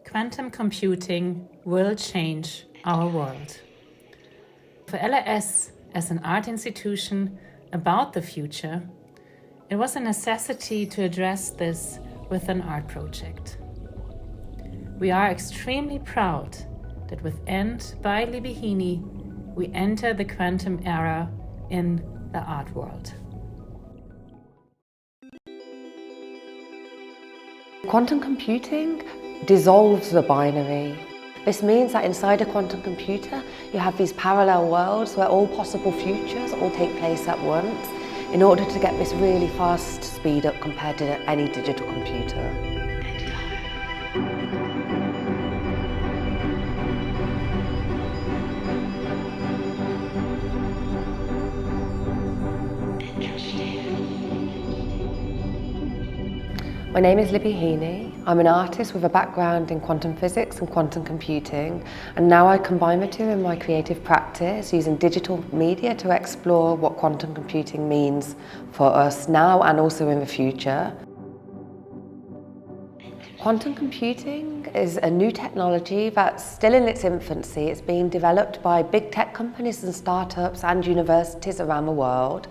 quantum computing will change our world. For LAS as an art institution about the future, it was a necessity to address this with an art project. We are extremely proud that with End by Libby Heaney, we enter the quantum era in the art world. Quantum computing dissolves the binary. This means that inside a quantum computer, you have these parallel worlds where all possible futures all take place at once in order to get this really fast speed up compared to any digital computer. My name is Libby Heaney. I'm an artist with a background in quantum physics and quantum computing, and now I combine the two in my creative practice using digital media to explore what quantum computing means for us now and also in the future. Quantum computing is a new technology that's still in its infancy. It's being developed by big tech companies and startups and universities around the world.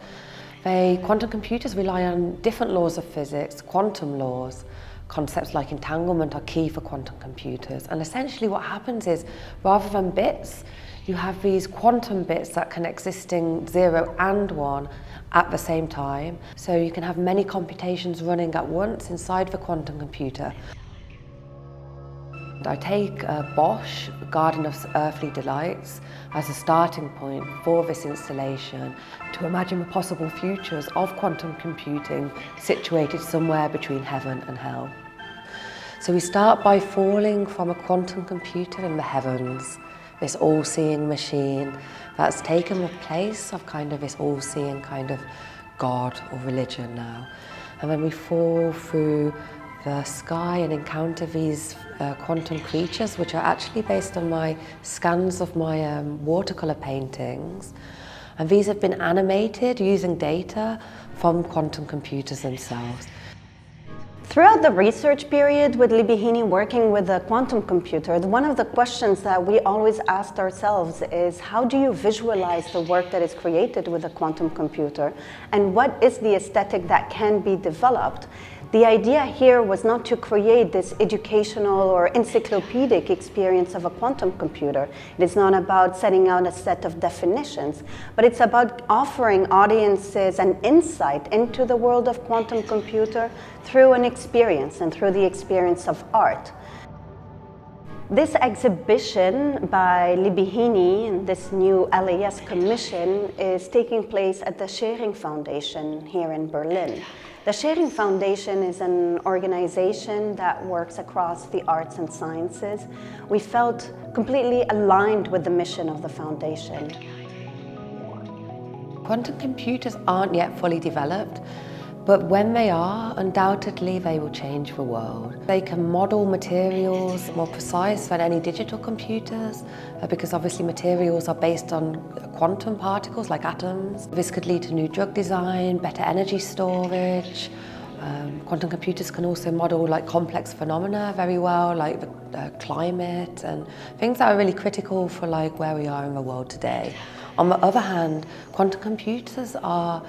Quantum computers rely on different laws of physics, quantum laws. Concepts like entanglement are key for quantum computers. And essentially what happens is, rather than bits, you have these quantum bits that can exist in 0 and 1 at the same time. So you can have many computations running at once inside the quantum computer. I take Bosch Garden of Earthly Delights as a starting point for this installation to imagine the possible futures of quantum computing situated somewhere between heaven and hell. So we start by falling from a quantum computer in the heavens, this all-seeing machine that's taken the place of kind of this all-seeing kind of God or religion now. And then we fall through the sky and encounter these quantum creatures, which are actually based on my scans of my watercolour paintings. And these have been animated using data from quantum computers themselves. Throughout the research period with Libby Heaney working with a quantum computer, one of the questions that we always asked ourselves is, how do you visualize the work that is created with a quantum computer? And what is the aesthetic that can be developed? The idea here was not to create this educational or encyclopedic experience of a quantum computer. It is not about setting out a set of definitions, but it's about offering audiences an insight into the world of quantum computer through an experience and through the experience of art. This exhibition by Libby Heaney and this new LAS commission is taking place at the Schering Foundation here in Berlin. The Schering Foundation is an organization that works across the arts and sciences. We felt completely aligned with the mission of the foundation. Quantum computers aren't yet fully developed, but when they are, undoubtedly they will change the world. They can model materials more precise than any digital computers, because obviously materials are based on quantum particles like atoms. This could lead to new drug design, better energy storage. Quantum computers can also model like complex phenomena very well, like the climate and things that are really critical for like where we are in the world today. On the other hand, quantum computers are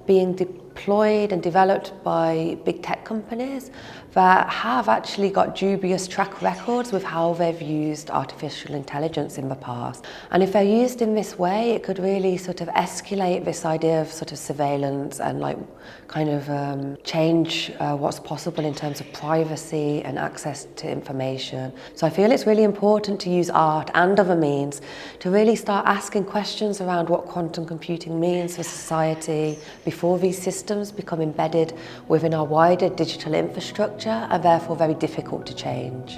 being deployed and developed by big tech companies that have actually got dubious track records with how they've used artificial intelligence in the past. And if they're used in this way, it could really sort of escalate this idea of sort of surveillance and like kind of change what's possible in terms of privacy and access to information. So I feel it's really important to use art and other means to really start asking questions around what quantum computing means for society before these systems become embedded within our wider digital infrastructure and therefore very difficult to change.